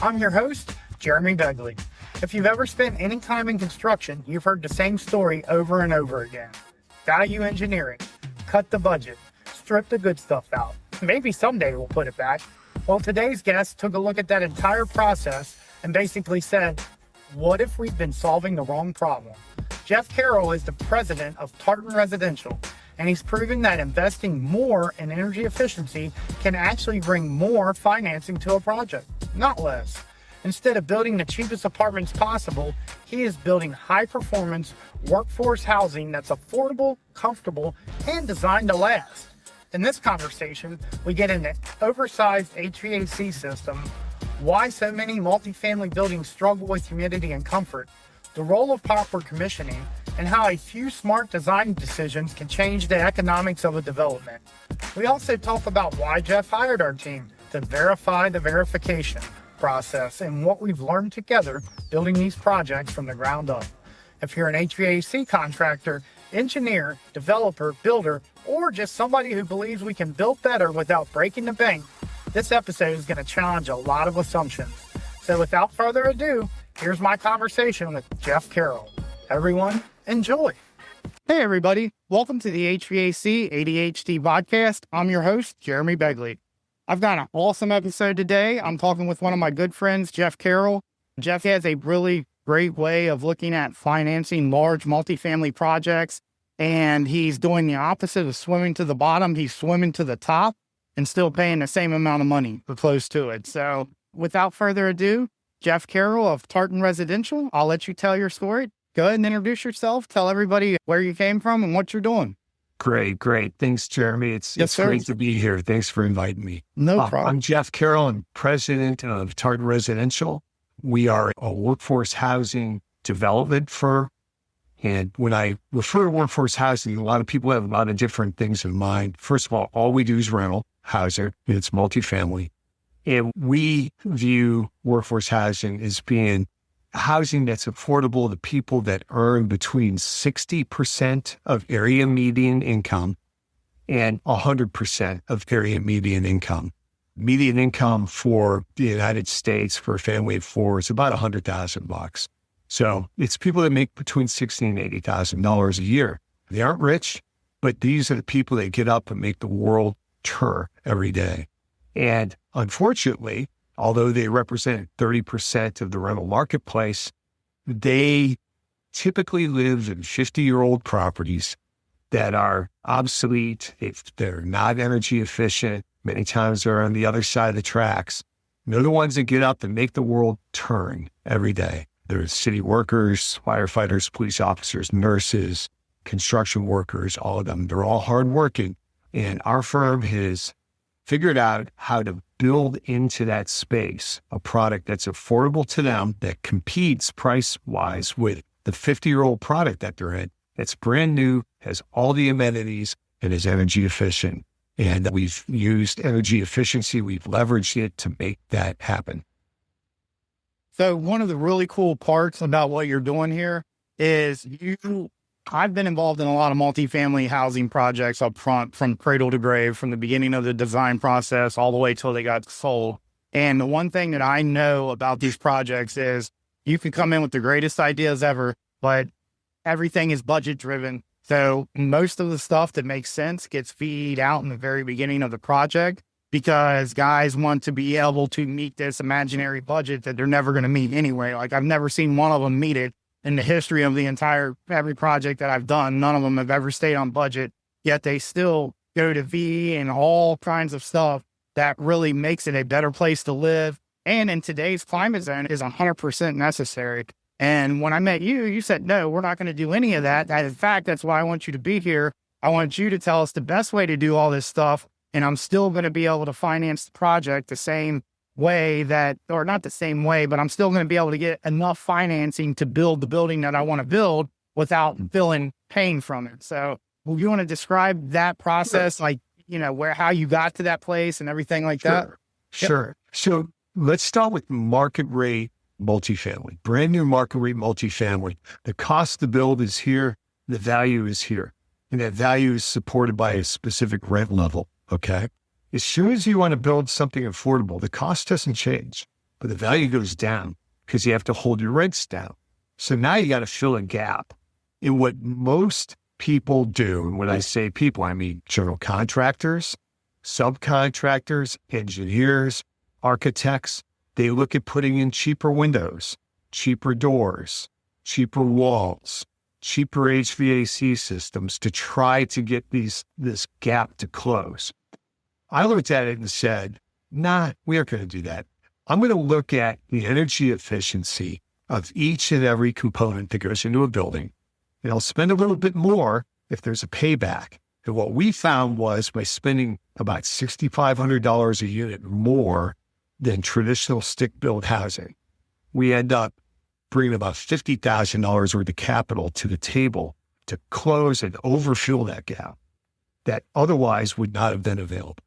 I'm your host, Jeremy Begley. If you've ever spent any time in construction, you've heard the same story over and over again. Value engineering, cut the budget, strip the good stuff out. Maybe someday we'll put it back. Well, today's guest took a look at that entire process and basically said, what if we've been solving the wrong problem? Jeff Carroll is the president of Tartan Residential, and he's proven that investing more in energy efficiency can actually bring more financing to a project, not less. Instead of building the cheapest apartments possible, he is building high-performance workforce housing that's affordable, comfortable, and designed to last. In this conversation, we get into oversized HVAC system, why so many multifamily buildings struggle with humidity and comfort, the role of proper commissioning, and how a few smart design decisions can change the economics of a development. We also talk about why Jeff hired our team to verify the verification process and what we've learned together building these projects from the ground up. If you're an HVAC contractor, engineer, developer, builder, or just somebody who believes we can build better without breaking the bank, this episode is going to challenge a lot of assumptions. So without further ado, here's my conversation with Jeff Carroll. Everyone, enjoy. Hey everybody, welcome to the HVAC ADHD podcast. I'm your host, Jeremy Begley. I've got an awesome episode today. I'm talking with one of my good friends, Jeff Carroll. Jeff has a really great way of looking at financing large multifamily projects, and he's doing the opposite of swimming to the bottom. He's swimming to the top and still paying the same amount of money or close to it. So without further ado, Jeff Carroll of Tartan Residential, I'll let you tell your story. Go ahead and introduce yourself. Tell everybody where you came from and what you're doing. Great. Thanks, Jeremy. It's great to be here. Thanks for inviting me. No problem. I'm Jeff Carroll. I'm president of Tartan Residential. We are a workforce housing development firm. And when I refer to workforce housing, a lot of people have a lot of different things in mind. First of all we do is rental housing. It's multifamily. And we view workforce housing as being housing that's affordable to people that earn between 60% of area median income and 100% of area median income. Median income for the United States for a family of four is about $100,000. So it's people that make between $60,000 and $80,000 a year. They aren't rich, but these are the people that get up and make the world turn every day. And unfortunately, although they represent 30% of the rental marketplace, they typically live in 50-year-old properties that are obsolete. They're not energy efficient. Many times they're on the other side of the tracks. They're the ones that get up and make the world turn every day. There's city workers, firefighters, police officers, nurses, construction workers, all of them. They're all hardworking. And our firm has figured out how to build into that space a product that's affordable to them, that competes price-wise with the 50-year-old product that they're in. It's brand new, has all the amenities, and is energy efficient. And we've used energy efficiency. We've leveraged it to make that happen. So one of the really cool parts about what you're doing here is I've been involved in a lot of multifamily housing projects up front from cradle to grave, from the beginning of the design process all the way till they got sold. And the one thing that I know about these projects is you can come in with the greatest ideas ever, but everything is budget driven. So most of the stuff that makes sense gets feed out in the very beginning of the project because guys want to be able to meet this imaginary budget that they're never going to meet anyway. Like I've never seen one of them meet it. In the history of every project that I've done, none of them have ever stayed on budget, yet they still go to V and all kinds of stuff that really makes it a better place to live. And in today's climate zone is 100% necessary. And when I met you, you said, no, we're not going to do any of that. And in fact, that's why I want you to be here. I want you to tell us the best way to do all this stuff. And I'm still going to be able to finance the project the same way or not the same way, but I'm still going to be able to get enough financing to build the building that I want to build without feeling pain from it. So you want to describe that process, like, how you got to that place and everything like that? Sure. Yep. So let's start with market rate multifamily, brand new market rate multifamily. The cost to build is here. The value is here. And that value is supported by a specific rent level. Okay. As soon as you want to build something affordable, the cost doesn't change. but the value goes down because you have to hold your rents down. So now you got to fill a gap. And what most people do, and when I say people, I mean general contractors, subcontractors, engineers, architects, they look at putting in cheaper windows, cheaper doors, cheaper walls, cheaper HVAC systems to try to get this gap to close. I looked at it and said, nah, we aren't going to do that. I'm going to look at the energy efficiency of each and every component that goes into a building, and I'll spend a little bit more if there's a payback. And what we found was by spending about $6,500 a unit more than traditional stick-built housing, we end up bringing about $50,000 worth of capital to the table to close and overfill that gap that otherwise would not have been available.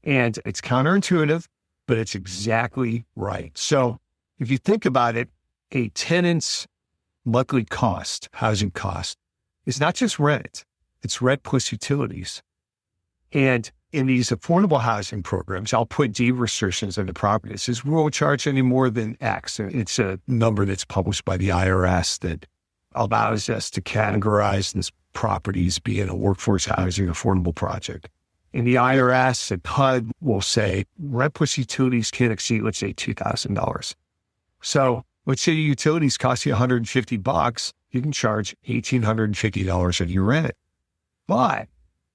And it's counterintuitive, but it's exactly right. So if you think about it, a tenant's monthly cost, housing cost, is not just rent, it's rent plus utilities. And in these affordable housing programs, I'll put deed restrictions on the property. It says we won't charge any more than X. It's a number that's published by the IRS that allows us to categorize this property as being a workforce housing affordable project. And the IRS and HUD will say rent plus utilities can't exceed, let's say, $2,000. So let's say your utilities cost you $150, you can charge $1,850 on your rent. But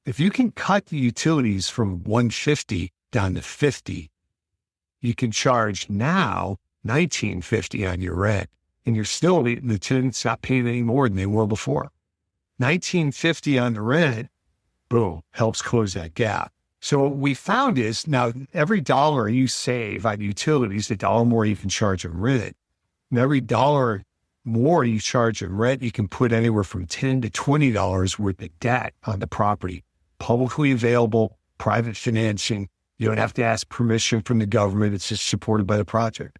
if you can cut the utilities from $150 down to $50, you can charge now $1,950 on your rent, and you're still, the tenant's not paying any more than they were before. $1,950 on the rent, boom, helps close that gap. So what we found is now every dollar you save on utilities, the dollar more you can charge on rent. And every dollar more you charge on rent, you can put anywhere from $10 to $20 worth of debt on the property. Publicly available, private financing. You don't have to ask permission from the government. It's just supported by the project.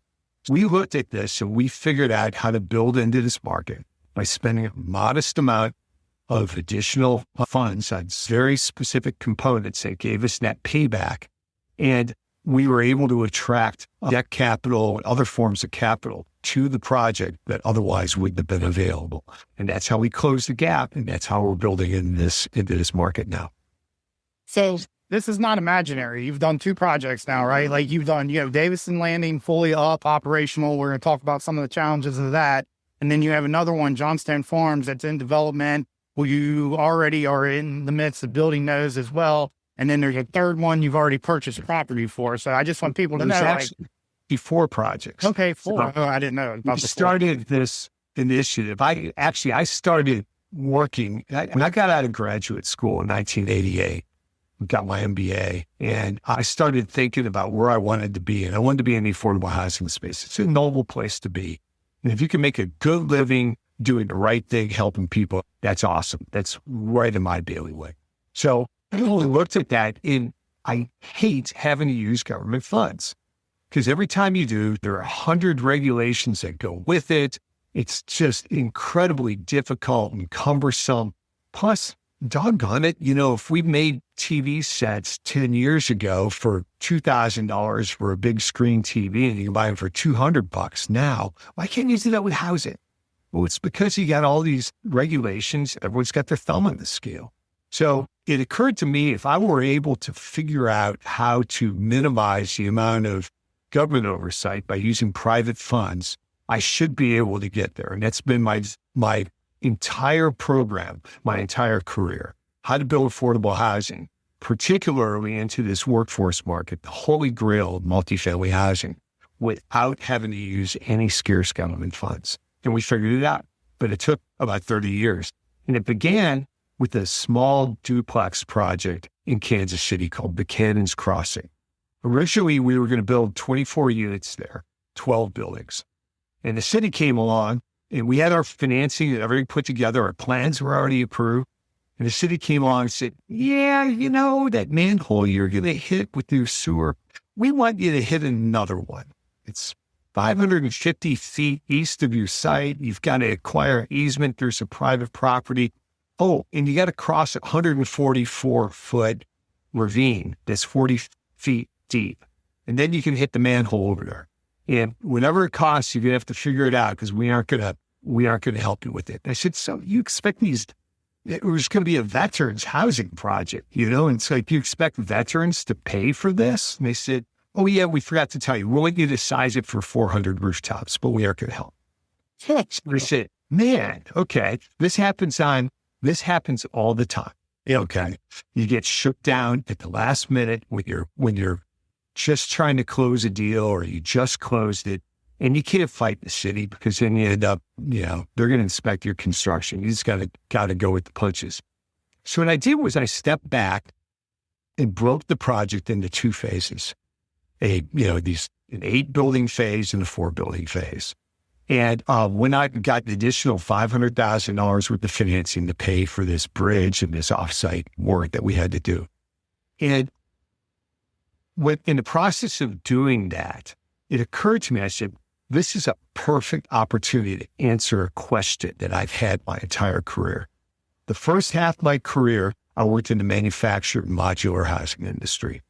We looked at this and we figured out how to build into this market by spending a modest amount of additional funds on very specific components that gave us net payback. And we were able to attract debt capital and other forms of capital to the project that otherwise wouldn't have been available. And that's how we closed the gap. And that's how we're building into this market now. So this is not imaginary. You've done 2 projects now, right? Like you've done, Davison Landing fully up, operational. We're going to talk about some of the challenges of that. And then you have another one, Johnstown Farms, that's in development. Well, you already are in the midst of building those as well. And then there's a third one you've already purchased property for. So I just want people to know. Actually 4 projects. Okay, 4. I didn't know about the 4. Started this initiative. I started working when I got out of graduate school in 1988. Got my MBA, and I started thinking about where I wanted to be, and I wanted to be in the affordable housing space. It's a noble place to be. And if you can make a good living doing the right thing, helping people, that's awesome. That's right in my bailiwick. So I looked at that, and I hate having to use government funds because every time you do, there are 100 regulations that go with it. It's just incredibly difficult and cumbersome. Plus, doggone it, if we made TV sets 10 years ago for $2,000 for a big screen TV and you can buy them for $200 now, why can't you do that with housing? Well, it's because you got all these regulations. Everyone's got their thumb on the scale. So it occurred to me if I were able to figure out how to minimize the amount of government oversight by using private funds, I should be able to get there. And that's been my entire program, my entire career, how to build affordable housing, particularly into this workforce market, the holy grail of multifamily housing, without having to use any scarce government funds. And we figured it out, but it took about 30 years. And it began with a small duplex project in Kansas City called Buchanan's Crossing. Originally, we were going to build 24 units there, 12 buildings. And the city came along, and we had our financing and everything put together. Our plans were already approved. And the city came along and said, yeah, that manhole you're going to hit with your sewer, we want you to hit another one. It's 550 feet east of your site. You've got to acquire easement. There's a private property. Oh, and you got to cross a 144-foot ravine that's 40 feet deep. And then you can hit the manhole over there. And whatever it costs, you're going to have to figure it out because we aren't going to help you with it. I said, so you expect it was going to be a veterans housing project, And it's like, you expect veterans to pay for this? And they said, oh yeah, we forgot to tell you, we want you to size it for 400 rooftops, but we aren't going to help. I said, man, okay, this happens all the time. Okay. You get shook down at the last minute when you're just trying to close a deal or you just closed it, and you can't fight the city because then you end up, they're going to inspect your construction. You just got to go with the punches. So what I did was I stepped back and broke the project into two phases, an 8-building phase and a 4-building phase. And when I got the additional $500,000 worth of financing to pay for this bridge and this offsite work that we had to do. And in the process of doing that, it occurred to me, I said, this is a perfect opportunity to answer a question that I've had my entire career. The first half of my career, I worked in the manufactured modular housing industry,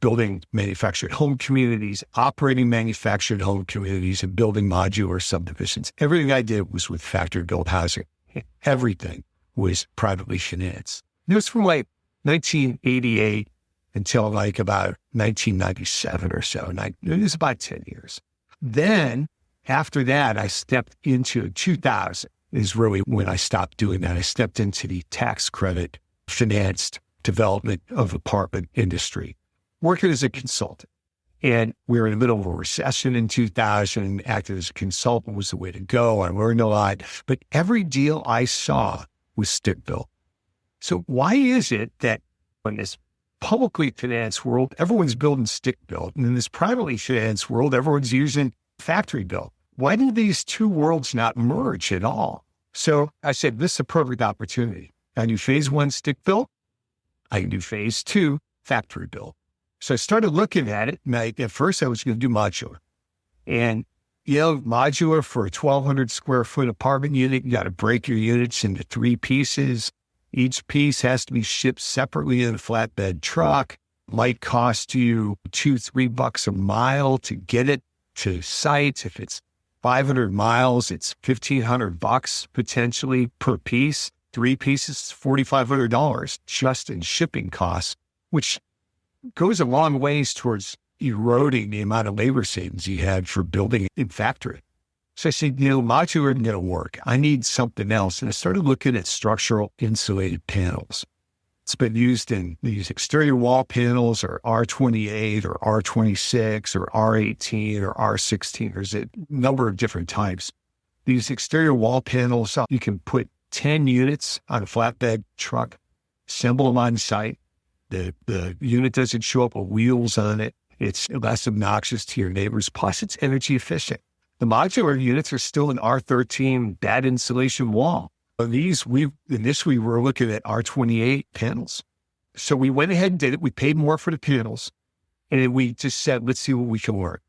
building manufactured home communities, operating manufactured home communities, and building modular subdivisions. Everything I did was with factory-built housing. Everything was privately financed. It was from like 1988 until like about 1997 or so. And it was about 10 years. Then after that, I stepped into 2000 is really when I stopped doing that. I stepped into the tax credit financed development of apartment industry, working as a consultant. And we were in the middle of a recession in 2000. Acting as a consultant was the way to go. I learned a lot, but every deal I saw was stick built. So why is it that in this publicly financed world, everyone's building stick built, and in this privately financed world, everyone's using factory built? Why do these two worlds not merge at all? So I said, this is a perfect opportunity. I do phase 1 stick built. I can do phase 2 factory built. So I started looking at it, and at first I was going to do modular. And, modular for a 1,200 square foot apartment unit, you got to break your units into 3 pieces. Each piece has to be shipped separately in a flatbed truck. Might cost you $2-3 a mile to get it to site. If it's 500 miles, it's $1,500 potentially per piece. 3 pieces, $4,500 just in shipping costs, which goes a long ways towards eroding the amount of labor savings you had for building in factory. So I said, modular isn't going to work. I need something else. And I started looking at structural insulated panels. It's been used in these exterior wall panels or R28 or R26 or R18 or R16. There's a number of different types. These exterior wall panels, you can put 10 units on a flatbed truck, assemble them on site. The unit doesn't show up with wheels on it. It's less obnoxious to your neighbors. Plus, it's energy efficient. The modular units are still an R13 bad insulation wall. Initially we were looking at R28 panels. So we went ahead and did it. We paid more for the panels. And then we just said, let's see what we can work.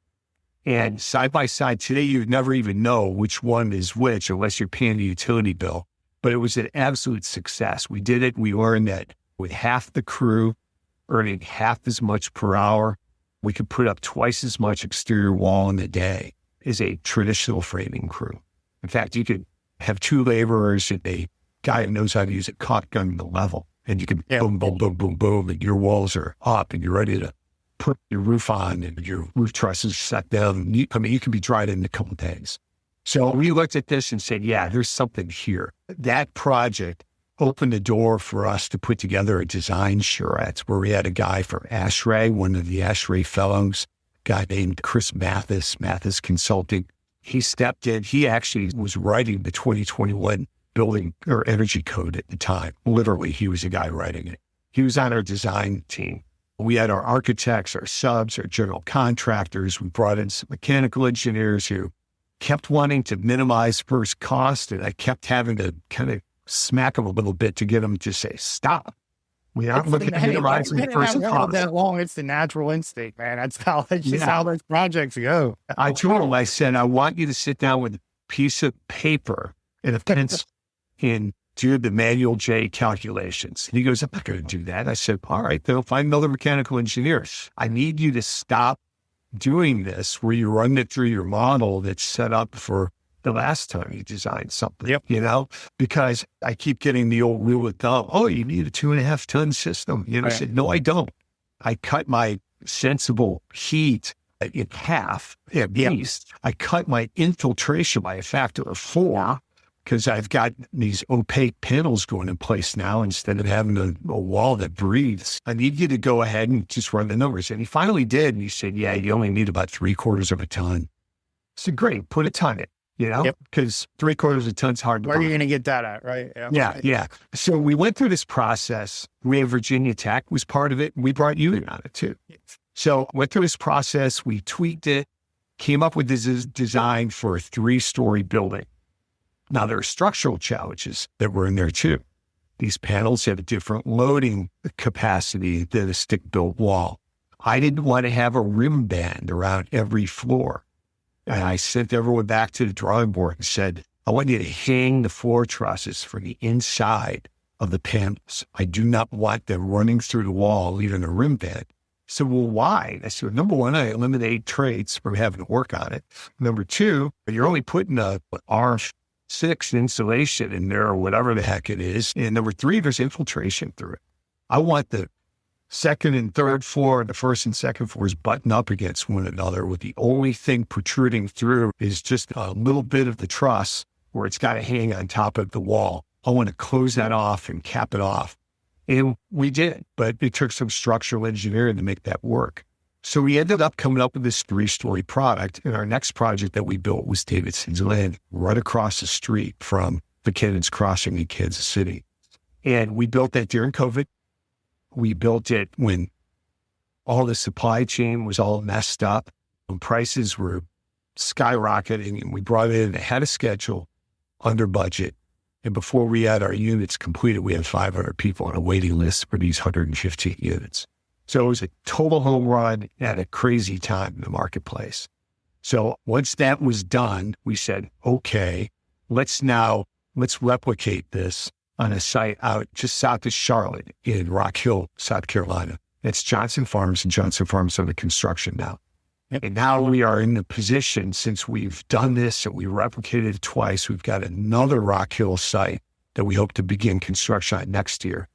And side by side, today you'd never even know which one is which unless you're paying the utility bill. But it was an absolute success. We did it. We learned that with half the crew earning half as much per hour, we could put up twice as much exterior wall in a day as a traditional framing crew. In fact, you could have 2 laborers and a guy who knows how to use a caulk gun to level, and you can boom, boom, boom, boom, boom, and your walls are up and you're ready to put your roof on and your roof trusses set down. You can be dried in a couple of days. So we looked at this and said, yeah, there's something here. That project opened the door for us to put together a design charrette where we had a guy from ASHRAE, one of the ASHRAE fellows, a guy named Chris Mathis Consulting. He stepped in. He actually was writing the 2021 building or energy code at the time. Literally, he was the guy writing it. He was on our design team. We had our architects, our subs, our general contractors. We brought in some mechanical engineers who kept wanting to minimize first cost, and I kept having to kind of smack them a little bit to get them to say, stop. We aren't looking at minimizing first cost. That long, it's the natural instinct, man. That's just how those projects go. I told him, I said, I want you to sit down with a piece of paper and a pencil and do the manual J calculations. And he goes, I'm not going to do that. I said, all right, then I'll find another mechanical engineer. I need you to stop doing this where you run it through your model that's set up for the last time you designed something, you know, because I keep getting the old rule of thumb. Oh, you need a 2.5 ton system. You know, I said, no, I don't. I cut my sensible heat in half at least. I cut my infiltration by a factor of 4 because I've got these opaque panels going in place now instead of having a wall that breathes. I need you to go ahead and just run the numbers. And he finally did. And he said, yeah, you only need about 3/4 of a ton. I said, great, put a ton in, you know, because 3/4 of a ton's hard to Where are buy. you going to get that at, right? Yeah. So we went through this process. We had Virginia Tech was part of it. We brought you in on it too. So went through this process. We tweaked it, came up with this design for a 3-story building. Now, there are structural challenges that were in there too. These panels have a different loading capacity than a stick-built wall. I didn't want to have a rim band around every floor. And I sent everyone back to the drawing board and said, I want you to hang the floor trusses from the inside of the panels. I do not want them running through the wall, leaving a rim band. So, well, why? I said, number one, I eliminate trades from having to work on it. Number two, you're only putting a R6 insulation in there or whatever the heck it is. And number three, there's infiltration through it. I want the second and third floor and the first and second floors button up against one another with the only thing protruding through is just a little bit of the truss where it's got to hang on top of the wall. I want to close that off and cap it off. And we did, but it took some structural engineering to make that work. So we ended up coming up with this 3-story product. And our next project that we built was Davidson's Land, right across the street from the Cannons Crossing in Kansas City. And we built that during COVID. We built it when all the supply chain was all messed up, when prices were skyrocketing, and we brought it in ahead of schedule, under budget. And before we had our units completed, we had 500 people on a waiting list for these 115 units. So it was a total home run at a crazy time in the marketplace. So once that was done, we said, okay, let's replicate this on a site out just south of Charlotte in Rock Hill, South Carolina. It's Johnson Farms, and Johnson Farms under construction now. And now we are in the position, since we've done this and we replicated it twice, we've got another Rock Hill site that we hope to begin construction on next year.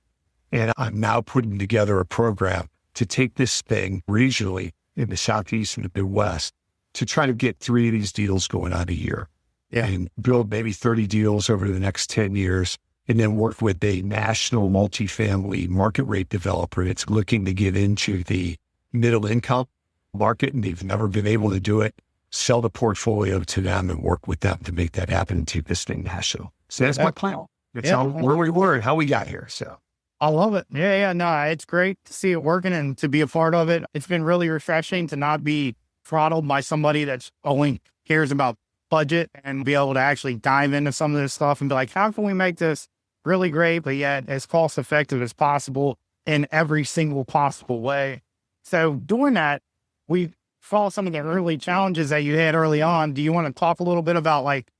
And I'm now putting together a program to take this thing regionally in the Southeast and the Midwest to try to get 3 of these deals going on a year and build maybe 30 deals over the next 10 years. And then work with a national multifamily market rate developer that's looking to get into the middle income market, and they've never been able to do it. Sell the portfolio to them and work with them to make that happen and take this thing national. So that's my plan. It's where we were and how we got here. So I love it. No, it's great to see it working and to be a part of it. It's been really refreshing to not be throttled by somebody that's only cares about budget and be able to actually dive into some of this stuff and be like, how can we make this really great, but yet as cost effective as possible in every single possible way? So doing that, we saw some of the early challenges that you had early on. Do you want to talk a little bit about, like,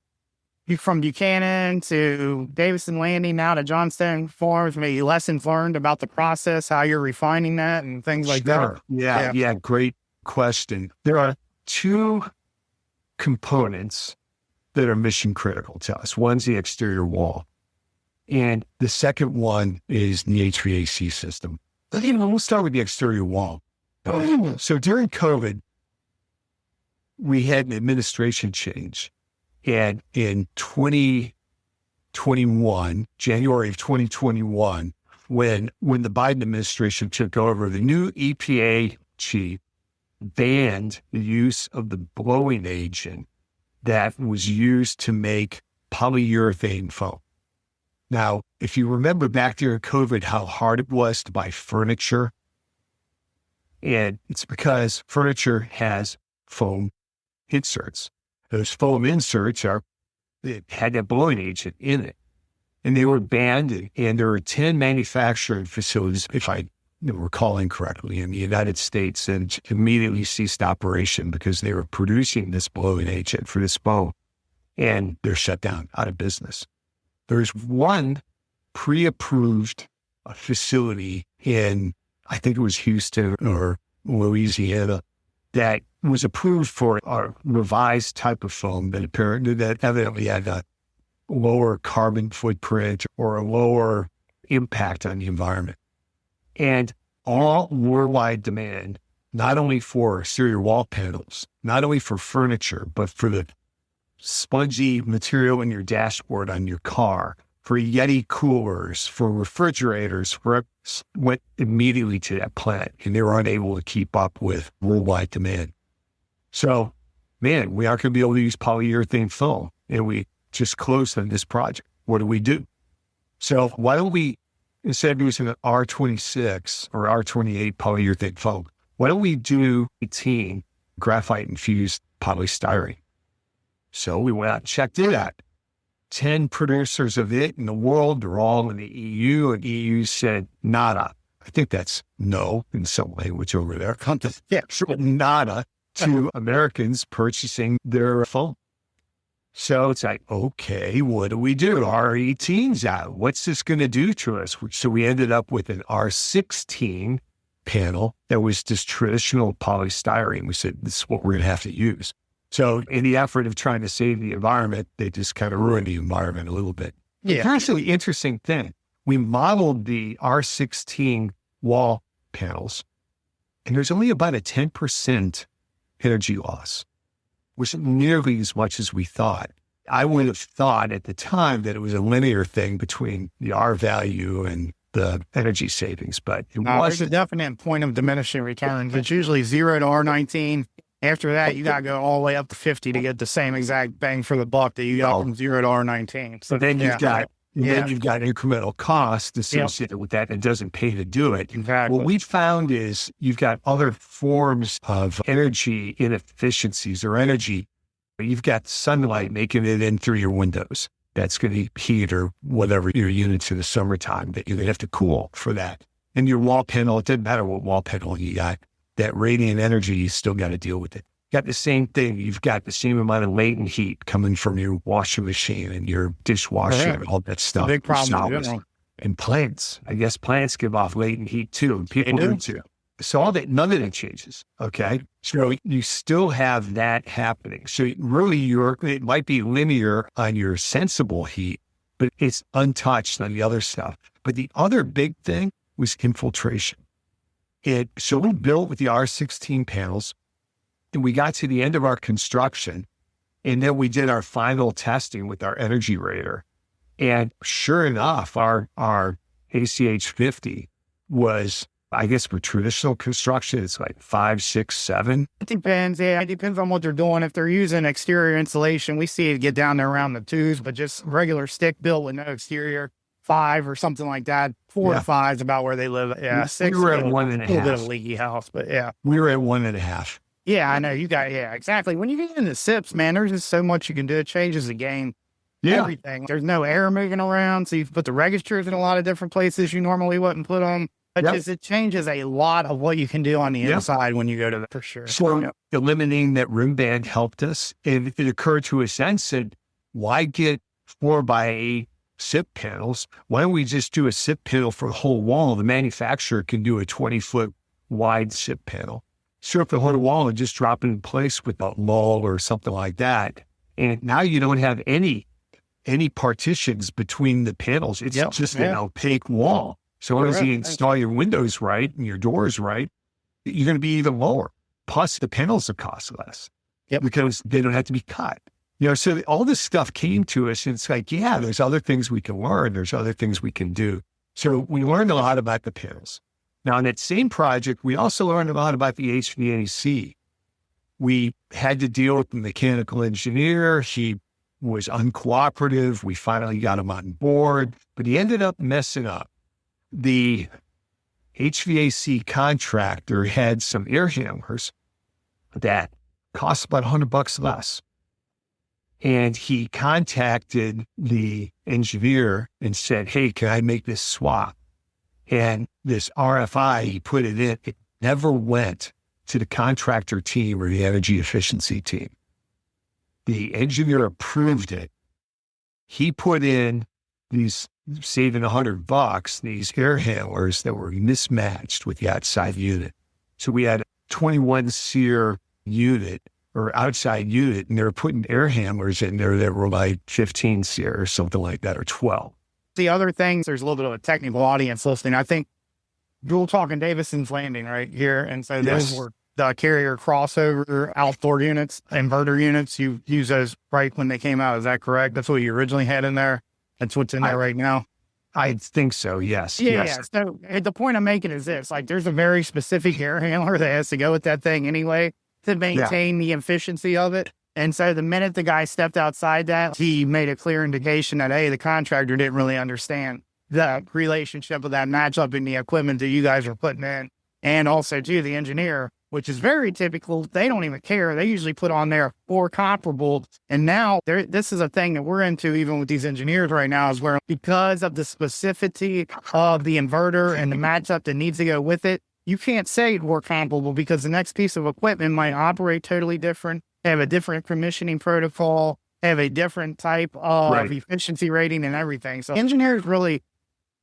you from Buchanan to Davidson Landing now to Johnstone Farms, maybe lessons learned about the process, how you're refining that and things like that? Yeah, great question. There are 2 components that are mission critical to us. One's the exterior wall, and the second one is the HVAC system. But we'll start with the exterior wall. So during COVID, we had an administration change. And in 2021, January of 2021, when the Biden administration took over, the new EPA chief banned the use of the blowing agent that was used to make polyurethane foam. Now, if you remember back during COVID, how hard it was to buy furniture, and it's because furniture has foam inserts. Those foam inserts had that blowing agent in it, and they were banned. And there were 10 manufacturing facilities, if I recalling correctly, in the United States, that immediately ceased operation because they were producing this blowing agent for this foam, and they're shut down, out of business. There's one pre-approved facility in, I think it was Houston or Louisiana, that was approved for a revised type of foam that evidently had a lower carbon footprint or a lower impact on the environment. And all worldwide demand, not only for exterior wall panels, not only for furniture, but for the spongy material in your dashboard on your car, for Yeti coolers, for refrigerators, went immediately to that plant, and they were unable to keep up with worldwide demand. So, man, we aren't going to be able to use polyurethane foam, and we just closed on this project. What do we do? So why don't we, instead of using an R26 or R28 polyurethane foam, why don't we do 18 graphite-infused polystyrene? So we went out and checked it out. 10 producers of it in the world, they're all in the EU, and EU said nada. I think that's no in some language over there. Yeah, sure, nada to Americans purchasing their foam. So it's like, okay, what do we do? R18's out. What's this going to do to us? So we ended up with an R16 panel that was just traditional polystyrene. We said, this is what we're going to have to use. So in the effort of trying to save the environment, they just kind of ruined the environment a little bit. Yeah. Here's the interesting thing. We modeled the R16 wall panels, and there's only about a 10% energy loss, which is nearly as much as we thought. I would have thought at the time that it was a linear thing between the R value and the energy savings, but it wasn't. There's a definite point of diminishing returns. It's usually 0 to R19. After that, you got to go all the way up to 50 to get the same exact bang for the buck that you got from 0 to R19. So then you've got incremental cost associated with that. It doesn't pay to do it. Exactly. What we found is you've got other forms of energy inefficiencies or energy. You've got sunlight making it in through your windows. That's going to heat or whatever your units in the summertime that you're going to have to cool for that. And your wall panel, it doesn't matter what wall panel you got. That radiant energy, you still got to deal with it. You got the same thing. You've got the same amount of latent heat coming from your washing machine and your dishwasher and all that stuff. Big problem. And plants. I guess plants give off latent heat too. And people do too. So none of that changes. Okay. So you still have that happening. So really it might be linear on your sensible heat, but it's untouched on the other stuff. But the other big thing was infiltration. So we built with the R16 panels, and we got to the end of our construction, and then we did our final testing with our energy rater. And sure enough, our ACH 50 was, I guess for traditional construction, it's like 5, 6, 7. It depends. Yeah, it depends on what they're doing. If they're using exterior insulation, we see it get down there around the 2s, but just regular stick built with no exterior, 5 or something like that. 4 to 5 is about where they live. Yeah, 6. We were at 1.5. A little bit of a leaky house, but yeah. We were at 1.5. Yeah, I know. Exactly. When you get into SIPs, man, there's just so much you can do. It changes the game. Yeah. Everything. There's no air moving around, so you put the registers in a lot of different places you normally wouldn't put them. But it changes a lot of what you can do on the inside when you go to for sure. So eliminating that rim band helped us. And it occurred to us then, said, why get 4x8 SIP panels? Why don't we just do a SIP panel for the whole wall? The manufacturer can do a 20-foot wide SIP panel. Strip the whole wall and just drop it in place with a lull or something like that. And now you don't have any partitions between the panels. It's just an opaque wall. So long as you install your windows right and your doors right, you're going to be even lower. Plus the panels will cost less because they don't have to be cut. So all this stuff came to us, and it's like, there's other things we can learn. There's other things we can do. So we learned a lot about the panels. Now, in that same project, we also learned a lot about the HVAC. We had to deal with the mechanical engineer. He was uncooperative. We finally got him on board, but he ended up messing up. The HVAC contractor had some air handlers that cost about $100 less. And he contacted the engineer and said, hey, can I make this swap? And this RFI, he put it in, it never went to the contractor team or the energy efficiency team. The engineer approved it. He put in these, saving $100, these air handlers that were mismatched with the outside unit. So we had 21 SEER unit or outside unit, and they were putting air handlers in there that were like 15 SEER or something like that, or 12. The other things, there's a little bit of a technical audience listening. I think you're talking Davison's Landing right here. And so those were the carrier crossover outdoor units, inverter units. You use those right when they came out. Is that correct? That's what you originally had in there. That's what's in there right now. I think so. Yes. Yeah. Yes. So the point I'm making is this, like there's a very specific air handler that has to go with that thing anyway to maintain the efficiency of it. And so the minute the guy stepped outside that, he made a clear indication that, hey, the contractor didn't really understand the relationship of that matchup in the equipment that you guys are putting in. And also, too, the engineer, which is very typical. They don't even care. They usually put on there or comparable. And now this is a thing that we're into even with these engineers right now is where because of the specificity of the inverter and the matchup that needs to go with it, you can't say or comparable because the next piece of equipment might operate totally different, have a different commissioning protocol, have a different type of efficiency rating and everything. So engineers really,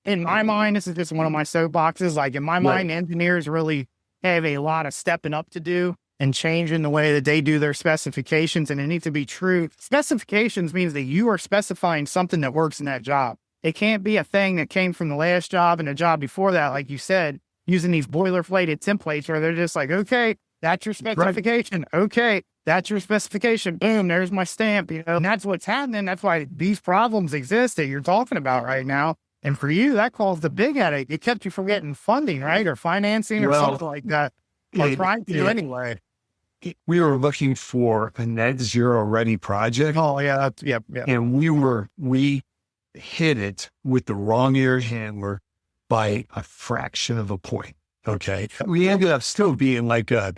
in my mind, this is just one of my soapboxes. Like in my mind, engineers really have a lot of stepping up to do and changing the way that they do their specifications. And it needs to be true. Specifications means that you are specifying something that works in that job. It can't be a thing that came from the last job and the job before that, like you said, using these boilerplated templates where they're just like, okay, that's your specification. Okay, that's your specification. Boom, there's my stamp. You know, and that's what's happening. That's why these problems exist that you're talking about right now. And for you, that caused a big headache. It kept you from getting funding, right? Or financing or something like that. Or trying to anyway. We were looking for a net zero ready project. Oh, yeah. And we hit it with the wrong air handler by a fraction of a point. Okay. We ended up still being like a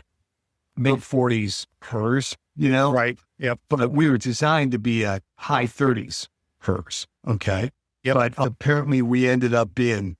mid-40s HERS, you know? Right. Yep. But we were designed to be a high 30s HERS. Okay. Yep. But apparently we ended up being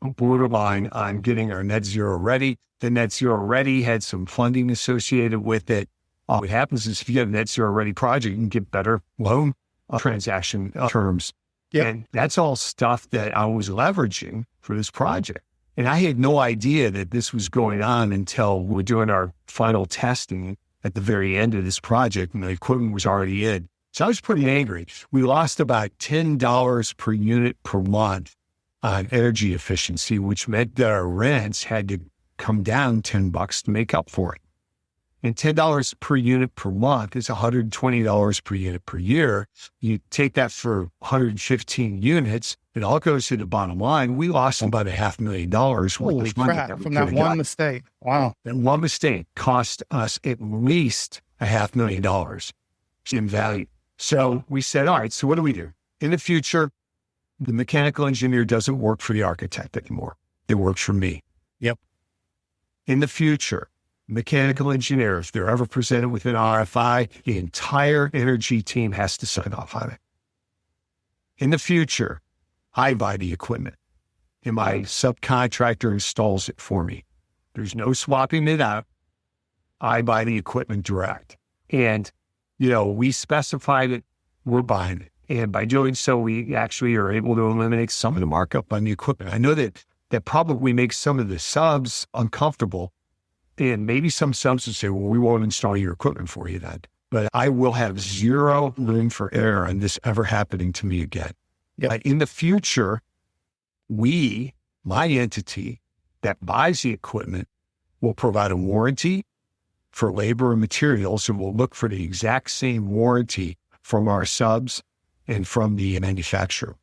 borderline on getting our net zero ready. The net zero ready had some funding associated with it. What happens is if you get a net zero ready project, you can get better loan transaction terms. Yep. And that's all stuff that I was leveraging for this project. And I had no idea that this was going on until we were doing our final testing at the very end of this project and the equipment was already in. So I was pretty angry. We lost about $10 per unit per month on energy efficiency, which meant that our rents had to come down $10 to make up for it. And $10 per unit per month is $120 per unit per year. You take that for 115 units, it all goes to the bottom line. We lost about $500,000. Holy crap, from that one mistake. Wow. That one mistake cost us at least $500,000 in value. So we said, all right, so what do we do? In the future, the mechanical engineer doesn't work for the architect anymore. It works for me. Yep. In the future, mechanical engineer, if they're ever presented with an RFI, the entire energy team has to sign off on it. In the future, I buy the equipment and my subcontractor installs it for me. There's no swapping it out. I buy the equipment direct. And, you know, we specified it, we're buying it. And by doing so, we actually are able to eliminate some of the markup on the equipment. I know that probably makes some of the subs uncomfortable. And maybe some subs will say, well, we won't install your equipment for you then. But I will have zero room for error on this ever happening to me again. Yep. In the future, my entity that buys the equipment, will provide a warranty for labor and materials, and we'll look for the exact same warranty from our subs and from the manufacturer.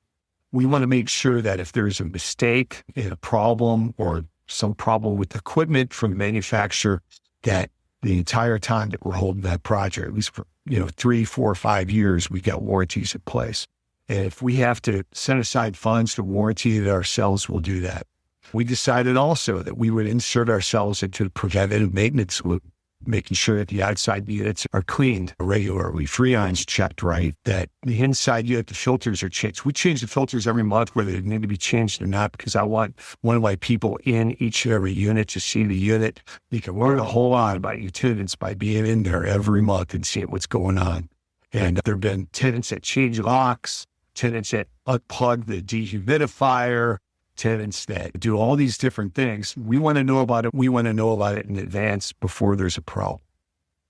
We want to make sure that if there's a mistake in a problem or some problem with the equipment from the manufacturer, that the entire time that we're holding that project, at least for 3, 4, 5 years, we got warranties in place. And if we have to set aside funds to warranty it ourselves, we'll do that. We decided also that we would insert ourselves into the preventative maintenance loop, making sure that the outside units are cleaned regularly, freon's checked right, that the inside unit, the filters are changed. We change the filters every month, whether they need to be changed or not, because I want one of my people in each and every unit to see the unit. You can learn a whole lot about your tenants by being in there every month and seeing what's going on. And there have been tenants that change locks, tenants that unplug the dehumidifier, tenants that do all these different things. We want to know about it. We want to know about it in advance before there's a problem.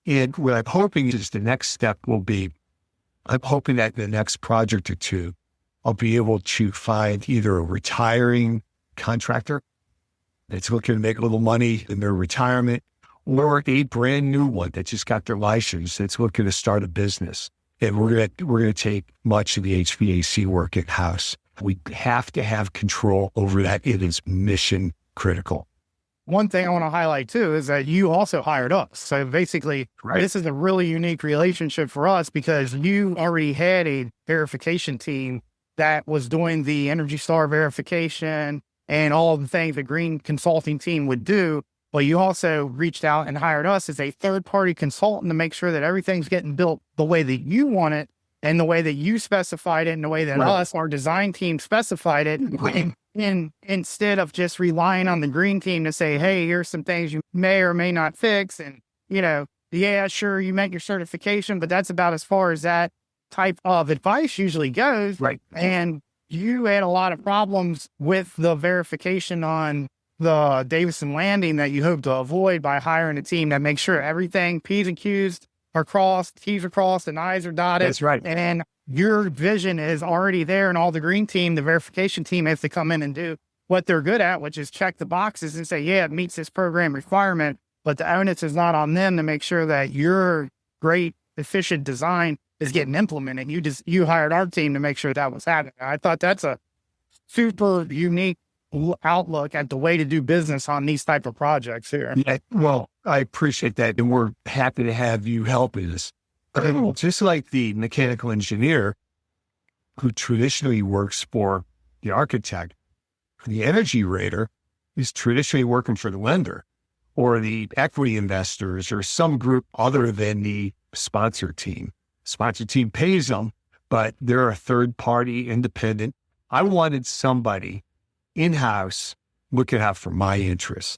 And what I'm hoping is the next step will be, I'm hoping that in the next project or two, I'll be able to find either a retiring contractor that's looking to make a little money in their retirement, or a brand new one that just got their license that's looking to start a business. And we're gonna take much of the HVAC work in-house. We have to have control over that. It is mission critical. One thing I want to highlight too is that you also hired us. So basically, This is a really unique relationship for us because you already had a verification team that was doing the Energy Star verification and all of the things the green consulting team would do. But you also reached out and hired us as a third-party consultant to make sure that everything's getting built the way that you want it and the way that you specified it and the way that us, our design team, specified it. And instead of just relying on the green team to say, hey, here's some things you may or may not fix. And, yeah, sure, you met your certification, but that's about as far as that type of advice usually goes. Right. And you had a lot of problems with the verification on the Davison Landing that you hope to avoid by hiring a team that makes sure everything, P's and Q's are crossed, T's are crossed, and I's are dotted. That's right. And your vision is already there, and all the green team, the verification team, has to come in and do what they're good at, which is check the boxes and say, yeah, it meets this program requirement, but the onus is not on them to make sure that your great, efficient design is getting implemented. You hired our team to make sure that was happening. I thought that's a super unique outlook at the way to do business on these type of projects here. Yeah, well, I appreciate that. And we're happy to have you helping us. Just like the mechanical engineer who traditionally works for the architect, the energy rater is traditionally working for the lender or the equity investors or some group other than the sponsor team. Sponsor team pays them, but they're a third party independent. I wanted somebody in-house looking out for my interests,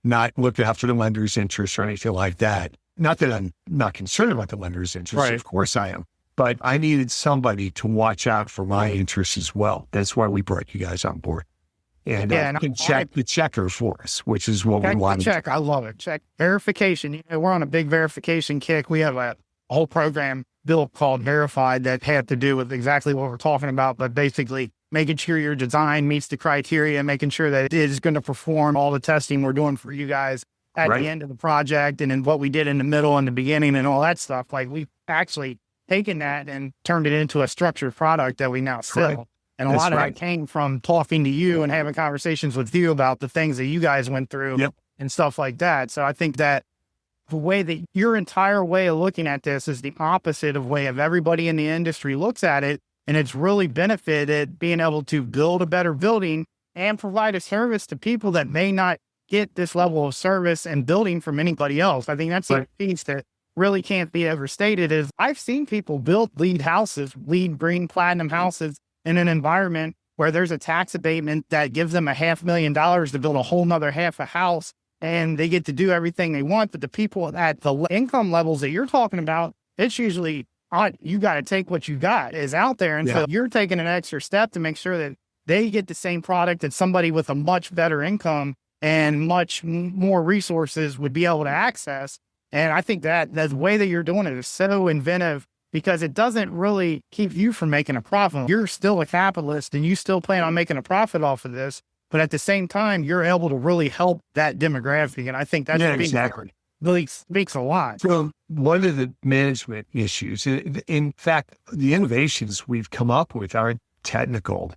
not looking out for the lender's interests or anything like that. Not that I'm not concerned about the lender's interests. Right. Of course I am. But I needed somebody to watch out for my interests as well. That's why we brought you guys on board. And check the checker for us, which is what we want. Check. I love it. Check verification. We're on a big verification kick. We have a whole program built called Verified that had to do with exactly what we're talking about, but basically making sure your design meets the criteria, making sure that it is going to perform all the testing we're doing for you guys at the end of the project, and then what we did in the middle and the beginning and all that stuff. Like, we've actually taken that and turned it into a structured product that we now sell. Right. And a lot of that came from talking to you and having conversations with you about the things that you guys went through and stuff like that. So I think that the way that your entire way of looking at this is the opposite of way of everybody in the industry looks at it. And it's really benefited being able to build a better building and provide a service to people that may not get this level of service and building from anybody else. I think that's the piece that really can't be overstated is I've seen people build LEED houses, LEED green platinum houses in an environment where there's a tax abatement that gives them $500,000 to build a whole nother half a house, and they get to do everything they want. But the people at the income levels that you're talking about, it's usually you got to take what you got is out there. And so you're taking an extra step to make sure that they get the same product that somebody with a much better income and much more resources would be able to access. And I think that the way that you're doing it is so inventive because it doesn't really keep you from making a profit. You're still a capitalist and you still plan on making a profit off of this. But at the same time, you're able to really help that demographic. And I think that's really speaks a lot. So one of the management issues, in fact, the innovations we've come up with aren't technical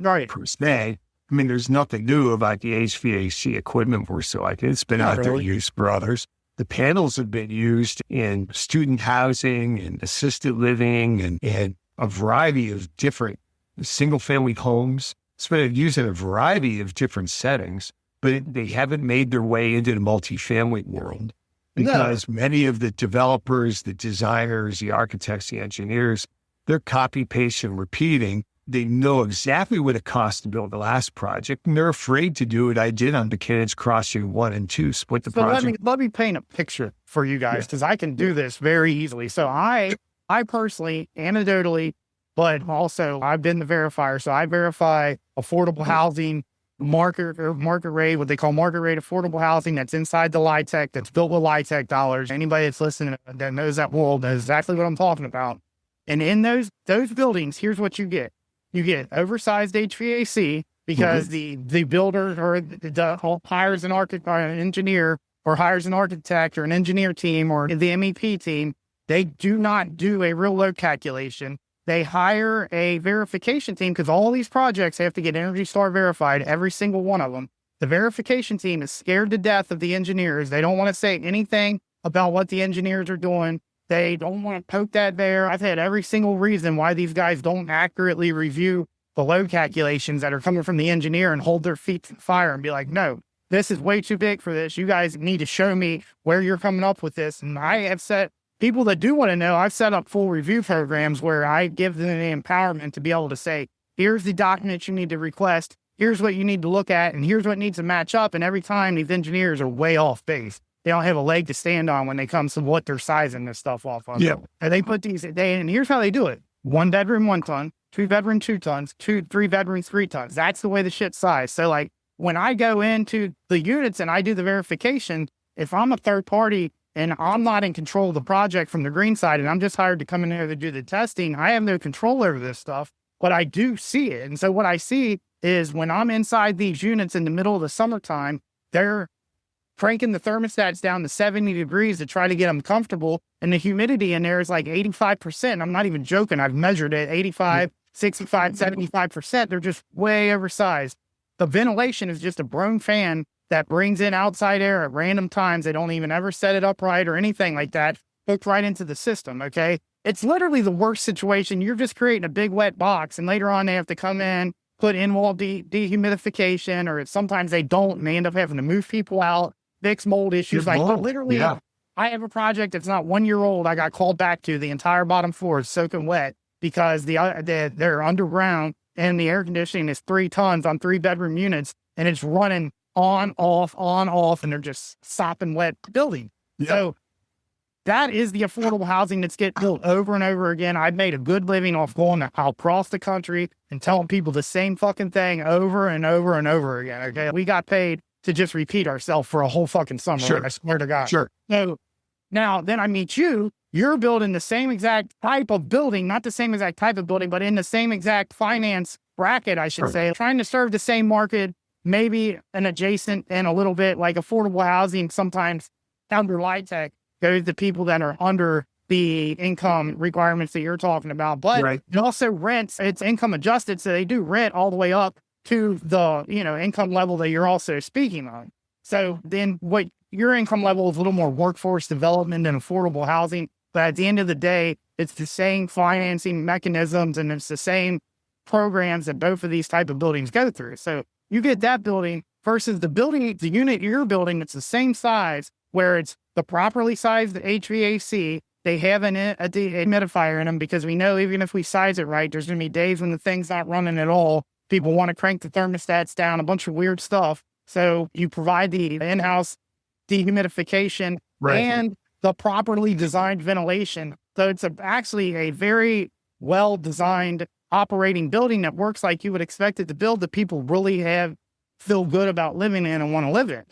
per se. I mean, there's nothing new about the HVAC equipment we're selecting. It's been out there used for others. The panels have been used in student housing and assisted living and a variety of different single-family homes. It's been used in a variety of different settings, but they haven't made their way into the multifamily world because many of the developers, the designers, the architects, the engineers, they're copy, paste, and repeating. They know exactly what it costs to build the last project, and they're afraid to do what I did on Buchanan's Crossing 1 and 2, split the project. Let me paint a picture for you guys, because I can do this very easily. So I personally, anecdotally, but also I've been the verifier. So I verify affordable housing market rate, what they call market rate affordable housing that's inside the LIHTC, that's built with LIHTC dollars. Anybody that's listening that knows that world knows exactly what I'm talking about. And in those buildings, here's what you get. You get oversized HVAC because the builder or the hires an architect or an engineer or hires an architect or an engineer team or the MEP team. They do not do a real load calculation. They hire a verification team because all these projects have to get Energy Star verified, every single one of them. The verification team is scared to death of the engineers. They don't want to say anything about what the engineers are doing. They don't want to poke that bear. I've had every single reason why these guys don't accurately review the load calculations that are coming from the engineer and hold their feet to the fire and be like, no, this is way too big for this. You guys need to show me where you're coming up with this. And I have set people that do want to know, I've set up full review programs where I give them the empowerment to be able to say, here's the document you need to request. Here's what you need to look at. And here's what needs to match up. And every time these engineers are way off base. They don't have a leg to stand on when they come to what they're sizing this stuff off on. Yeah. And they put and here's how they do it. 1 bedroom, 1 ton, 2 bedroom, 2 tons, 3 bedrooms, 3 tons. That's the way the shit's sized. So like when I go into the units and I do the verification, if I'm a third party and I'm not in control of the project from the green side and I'm just hired to come in there to do the testing, I have no control over this stuff, but I do see it. And so what I see is when I'm inside these units in the middle of the summertime, they're cranking the thermostats down to 70 degrees to try to get them comfortable. And the humidity in there is like 85%. I'm not even joking. I've measured it, 85, 65, 75%. They're just way oversized. The ventilation is just a blown fan that brings in outside air at random times. They don't even ever set it up right or anything like that. Hooked right into the system, okay? It's literally the worst situation. You're just creating a big wet box, and later on they have to come in, put in-wall dehumidification, or sometimes they don't, and they end up having to move people out, fix mold issues. Literally, I have a project that's not 1 year old. I got called back to. The entire bottom floor is soaking wet because they're underground and the air conditioning is 3 tons on 3 bedroom units, and it's running on, off, and they're just sopping wet building. Yep. So that is the affordable housing that's getting built over and over again. I've made a good living off going across the country and telling people the same fucking thing over and over and over again. Okay. We got paid to just repeat ourselves for a whole fucking summer. Sure. Like, I swear to God. Sure. So now then I meet you, you're building the same exact type of building, not the same exact type of building, but in the same exact finance bracket, I should say, trying to serve the same market, maybe an adjacent and a little bit like affordable housing. Sometimes under LIHTC goes to people that are under the income requirements that you're talking about, but it also rents, it's income adjusted. So they do rent all the way up to the, income level that you're also speaking on. So then what your income level is a little more workforce development and affordable housing. But at the end of the day, it's the same financing mechanisms and it's the same programs that both of these type of buildings go through. So you get that building versus the unit you're building, it's the same size where it's the properly sized HVAC. They have a dehumidifier in them because we know even if we size it right, there's going to be days when the thing's not running at all. People want to crank the thermostats down, a bunch of weird stuff. So you provide the in-house dehumidification and the properly designed ventilation. So it's actually a very well-designed operating building that works like you would expect it to build, that people really feel good about living in and want to live in.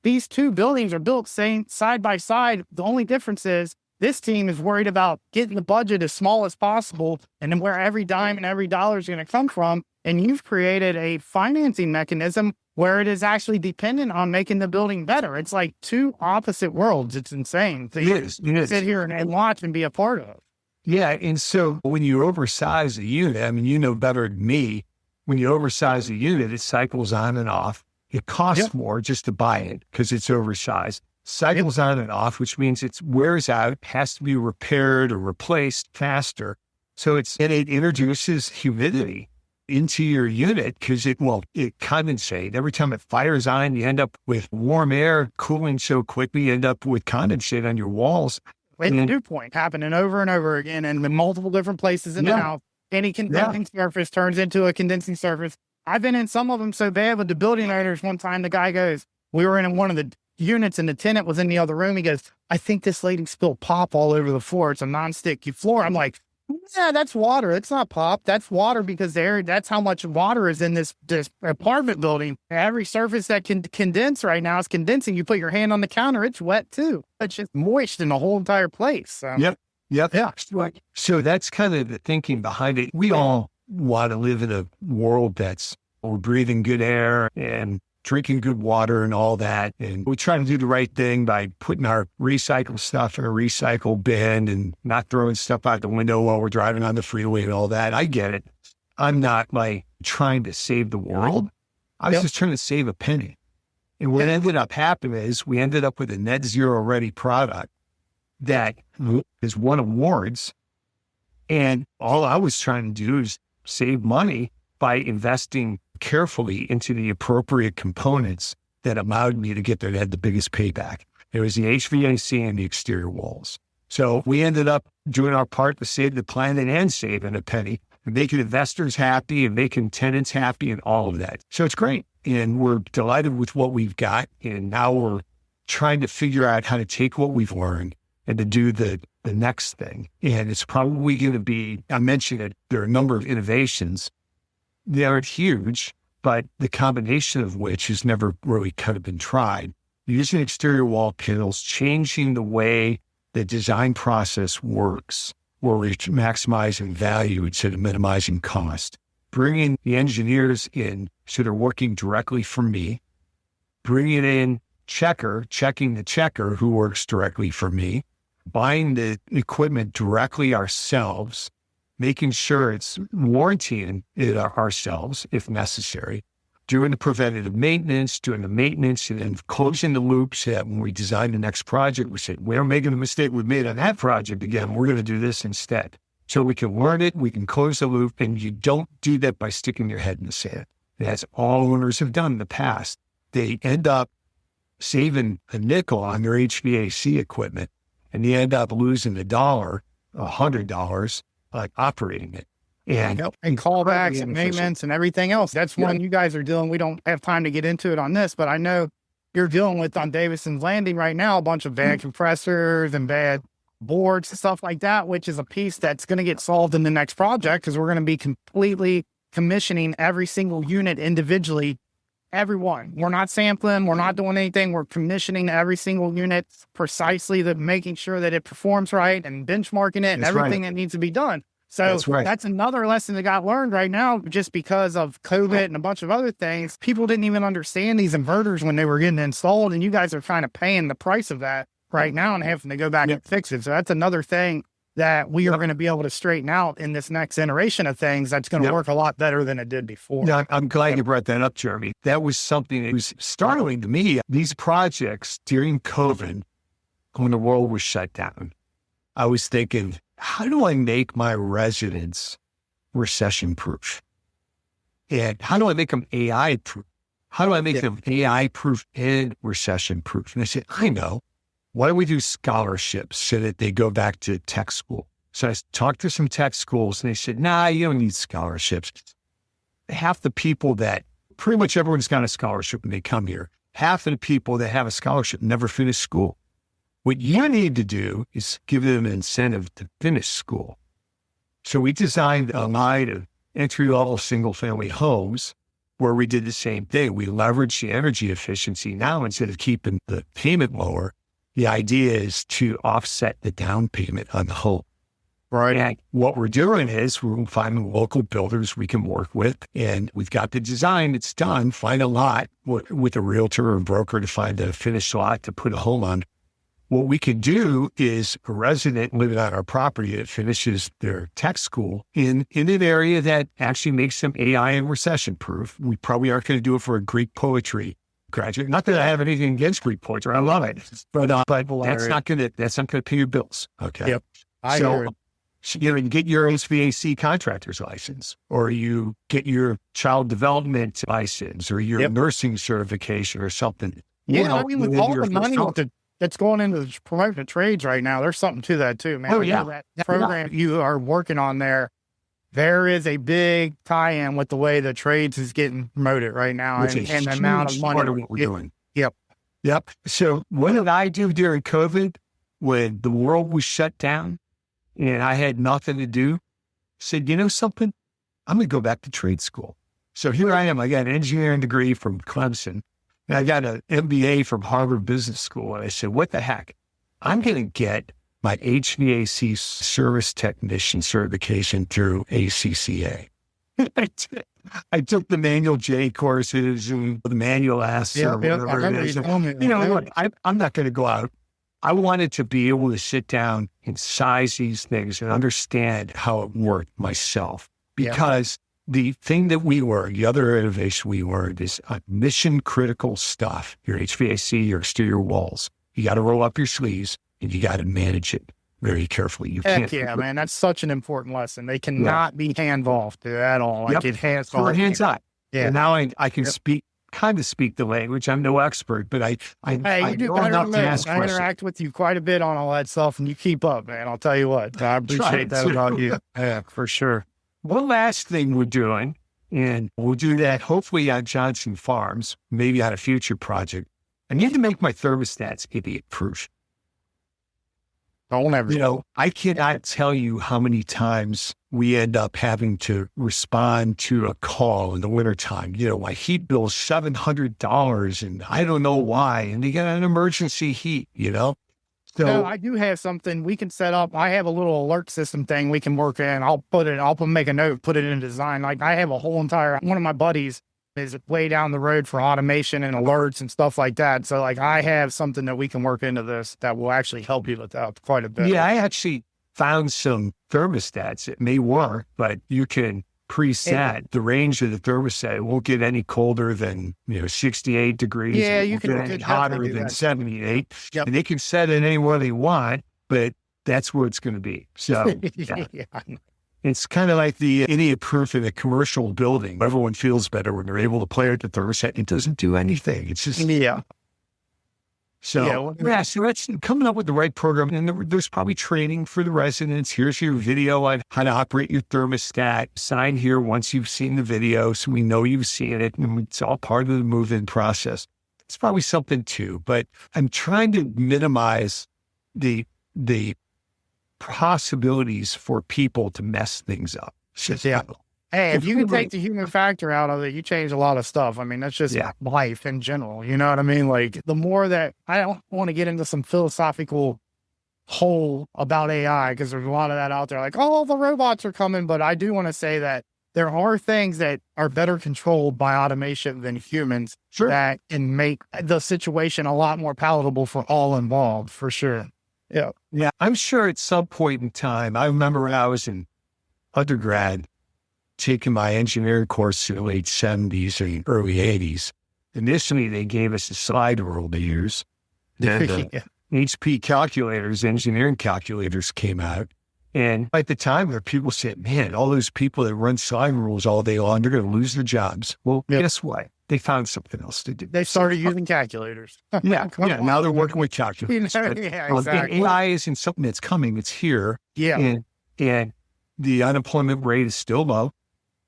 These two buildings are built side by side. The only difference is this team is worried about getting the budget as small as possible and then where every dime and every dollar is going to come from. And you've created a financing mechanism where it is actually dependent on making the building better. It's like two opposite worlds. It's insane. So you sit here and watch and be a part of. Yeah. And so when you oversize a unit, I mean, you know better than me, when you oversize a unit, it cycles on and off. It costs more just to buy it because it's oversized. Cycles on and off, which means it wears out, has to be repaired or replaced faster. So it introduces humidity into your unit because it condensate. Every time it fires on, you end up with warm air cooling so quickly, you end up with condensate on your walls. It's a dew point happening over and over again and in multiple different places in the house. Any condensing surface turns into a condensing surface. I've been in some of them so bad with the building owners. One time the guy goes, we were in one of the units and the tenant was in the other room. He goes, I think this lady spilled pop all over the floor. It's a nonstick floor. I'm like, Yeah, that's water. It's not pop. That's water because that's how much water is in this apartment building. Every surface that can condense right now is condensing. You put your hand on the counter, it's wet too. It's just moist in the whole entire place. So. Yep. Yep. Yeah. So that's kind of the thinking behind it. We all want to live in a world that's we're breathing good air and drinking good water and all that. And we try to do the right thing by putting our recycled stuff in a recycle bin and not throwing stuff out the window while we're driving on the freeway and all that. I get it. I'm not like trying to save the world. I was just trying to save a penny. And what ended up happening is we ended up with a net zero ready product that has won awards. And all I was trying to do is save money by investing carefully into the appropriate components that allowed me to get there that had the biggest payback. It was the HVAC and the exterior walls. So we ended up doing our part to save the planet and saving a penny, and making investors happy and making tenants happy and all of that. So it's great. And we're delighted with what we've got. And now we're trying to figure out how to take what we've learned and to do the next thing. And it's probably going to be, I mentioned it, there are a number of innovations. They aren't huge, but the combination of which has never really kind of been tried. Using exterior wall panels, changing the way the design process works, where we're maximizing value instead of minimizing cost. Bringing the engineers in so they're working directly for me. Bringing in checking the checker who works directly for me. Buying the equipment directly ourselves. Making sure it's warranting it ourselves if necessary, doing the preventative maintenance, doing the maintenance, and then closing the loops that when we design the next project, we said, we're making the mistake we made on that project again. We're going to do this instead. So we can learn it, we can close the loop, and you don't do that by sticking your head in the sand. That's all owners have done in the past. They end up saving a nickel on their HVAC equipment, and they end up losing $100, like operating it. And callbacks and maintenance and everything else. That's one you guys are dealing. We don't have time to get into it on this, but I know you're dealing with on Davison's Landing right now, a bunch of bad compressors and bad boards and stuff like that, which is a piece that's going to get solved in the next project because we're going to be completely commissioning every single unit individually. Everyone. We're not sampling. We're not doing anything. We're commissioning every single unit precisely, making sure that it performs right and benchmarking it and everything that needs to be done. So that's another lesson that got learned right now, just because of COVID and a bunch of other things. People didn't even understand these inverters when they were getting installed, and you guys are kind of paying the price of that right now and having to go back and fix it. So that's another thing that we are going to be able to straighten out in this next iteration of things that's going to work a lot better than it did before. Yeah, I'm glad you brought that up, Jeremy. That was something that was startling to me. These projects during COVID, when the world was shut down, I was thinking, how do I make my residents recession-proof? And how do I make them AI-proof? How do I make them AI-proof and recession-proof? And I said, I know. Why don't we do scholarships so that they go back to tech school? So I talked to some tech schools and they said, nah, you don't need scholarships. Half the people pretty much everyone's got a scholarship when they come here. Half of the people that have a scholarship never finish school. What you need to do is give them an incentive to finish school. So we designed a line of entry-level single-family homes where we did the same thing. We leveraged the energy efficiency. Now, instead of keeping the payment lower, the idea is to offset the down payment on the home. Right. And what we're doing is we're finding local builders we can work with, and we've got the design. It's done. Find a lot with a realtor or a broker to find a finished lot to put a home on. What we can do is a resident living on our property that finishes their tech school in an area that actually makes them AI and recession proof. We probably aren't going to do it for a Greek poetry graduate. Not that I have anything against Greek poetry. I love it. But that's not going to pay your bills. Okay. Yep. So you get your HVAC contractor's license, or you get your child development license, or your nursing certification or something. Yeah. I mean, with all the money that's going into the promotion of trades right now, there's something to that too, man. Oh, yeah. That program you are working on there is a big tie-in with the way the trades is getting promoted right now, and the amount of money. Part of what we're doing. Yep. So what did I do during COVID when the world was shut down? and I had nothing to do. Said, you know something? I'm going to go back to trade school. So here I am. I got an engineering degree from Clemson, and I got an MBA from Harvard Business School. And I said, what the heck? I'm going to get my HVAC service technician certification through ACCA. I took the manual J courses and the manual S or whatever it is. Look, I'm not going to go out. I wanted to be able to sit down and size these things and understand how it worked myself. Because the thing that we learned, the other innovation we learned is mission critical stuff. Your HVAC, your exterior walls. You got to roll up your sleeves and you got to manage it very carefully. You Heck can't. Man, that's such an important lesson. They cannot be hands-off at all. Like it hands-on. Hands-on. Yeah. And now I can kind of speak the language. I'm no expert, but I know enough to ask questions. I interact with you quite a bit on all that stuff, and you keep up, man. I'll tell you what. I appreciate that about you. Yeah, for sure. One last thing we're doing, and we'll do that hopefully on Johnson Farms, maybe on a future project. I need to make my thermostats idiot-proof. Don't ever. I cannot tell you how many times we end up having to respond to a call in the wintertime. My heat bill's $700 and I don't know why. And they got an emergency heat, So I do have something we can set up. I have a little alert system thing we can work in. I'll make a note, put it in design. Like I have a whole entire, one of my buddies is way down the road for automation and alerts and stuff like that. So like I have something that we can work into this that will actually help you with that quite a bit. Yeah, I actually found some thermostats. It may work, but you can preset the range of the thermostat. It won't get any colder than 68 degrees. Yeah, you can get any hotter than 78. Yep. And they can set it anywhere they want, but that's where it's going to be. So it's kind of like the idiot proof in a commercial building. Everyone feels better when they're able to play with the thermostat. It doesn't do anything. It's just So that's coming up with the right program. And there's probably training for the residents. Here's your video on how to operate your thermostat. Sign here once you've seen the video so we know you've seen it. And it's all part of the move-in process. It's probably something too. But I'm trying to minimize the possibilities for people to mess things up. Hey, if you can take the human factor out of it, you change a lot of stuff. I mean, that's just life in general. You know what I mean? Like the more that I don't want to get into some philosophical hole about AI because there's a lot of that out there. Like, oh, the robots are coming. But I do want to say that there are things that are better controlled by automation than humans that can make the situation a lot more palatable for all involved, for sure. Yeah. Yeah. I'm sure at some point in time, I remember when I was in undergrad, taking my engineering course in the late 70s and early 80s. Initially, they gave us a slide rule to use. Then HP calculators, engineering calculators came out. And at the time, there were people saying, man, all those people that run slide rules all day long, they're going to lose their jobs. Well, guess what? They found something else to do. They started using calculators. Now they're working with calculators. Exactly. AI isn't something that's coming. It's here. Yeah. And the unemployment rate is still low.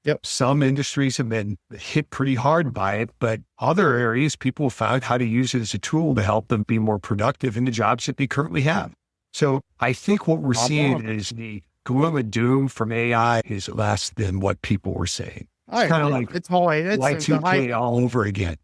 Yep. Some industries have been hit pretty hard by it, but other areas, people found how to use it as a tool to help them be more productive in the jobs that they currently have. So I think what we're seeing is the gloom and doom from AI is less than what people were saying. It's kind of like Y2K all over again.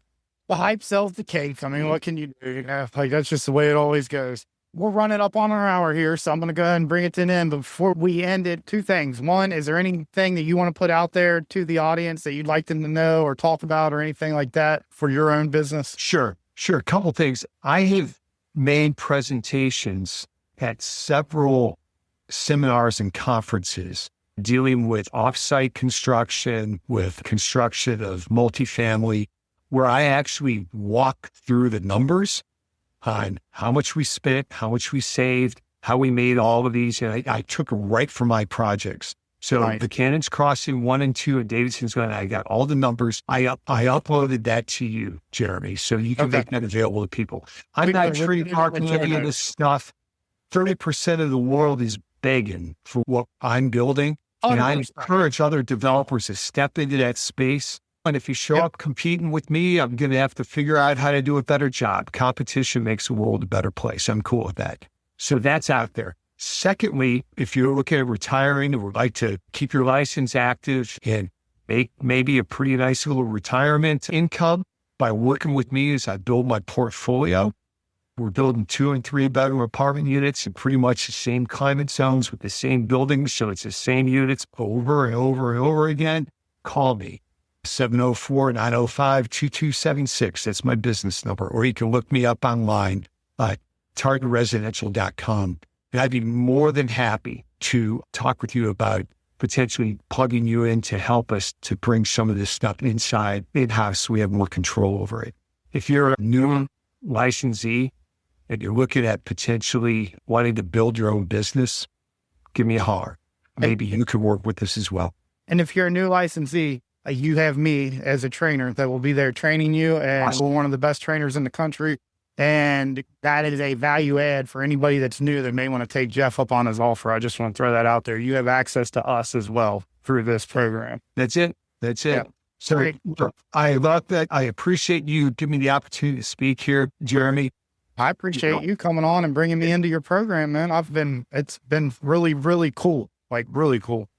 The hype sells the cake. I mean, what can you do? Like that's just the way it always goes. We're running up on our hour here, so I'm going to go ahead and bring it to an end. But before we end it, two things. One, is there anything that you want to put out there to the audience that you'd like them to know or talk about or anything like that for your own business? Sure. A couple things. I have made presentations at several seminars and conferences dealing with offsite construction, with construction of multifamily, where I actually walk through the numbers on how much we spent, how much we saved, how we made all of these. And I took it right from my projects. So the Cannons Crossing 1 and 2 and Davidson's Glen, I got all the numbers. I uploaded that to you, Jeremy, so you can make that available to people. I'm not trademarking any of this stuff. 30% of the world is begging for what I'm building. And I encourage other developers to step into that space. And if you show up competing with me, I'm going to have to figure out how to do a better job. Competition makes the world a better place. I'm cool with that. So that's out there. Secondly, if you're looking at retiring and would like to keep your license active and make maybe a pretty nice little retirement income by working with me as I build my portfolio, we're building 2 and 3 bedroom apartment units in pretty much the same climate zones with the same buildings. So it's the same units over and over and over again. Call me, 704-905-2276. That's my business number. Or you can look me up online at tartanresidential.com. And I'd be more than happy to talk with you about potentially plugging you in to help us to bring some of this stuff in-house so we have more control over it. If you're a new licensee and you're looking at potentially wanting to build your own business, give me a holler. Maybe you could work with us as well. And if you're a new licensee, you have me as a trainer that will be there training you, and we're one of the best trainers in the country. And that is a value add for anybody that's new that may want to take Jeff up on his offer. I just want to throw that out there. You have access to us as well through this program. That's it. That's it. Yeah. So Great. I love that. I appreciate you giving me the opportunity to speak here, Jeremy. I appreciate you coming on and bringing me into your program, man. It's been really, really cool. Like really cool.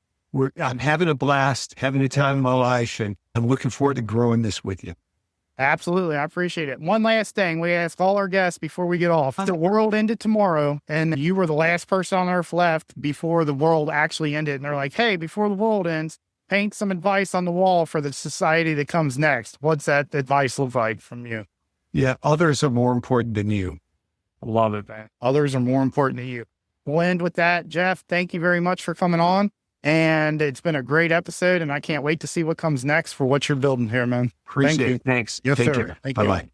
I'm having a blast, having a time of my life, and I'm looking forward to growing this with you. Absolutely. I appreciate it. One last thing. We ask all our guests before we get off. The world ended tomorrow, and you were the last person on earth left before the world actually ended. And they're like, hey, before the world ends, paint some advice on the wall for the society that comes next. What's that advice look like from you? Yeah, others are more important than you. Love it, man. Others are more important than you. We'll end with that. Jeff, thank you very much for coming on. And it's been a great episode, and I can't wait to see what comes next for what you're building here, man. Appreciate it. Thanks. Yes, Take sir. care. Thank you. Bye-bye.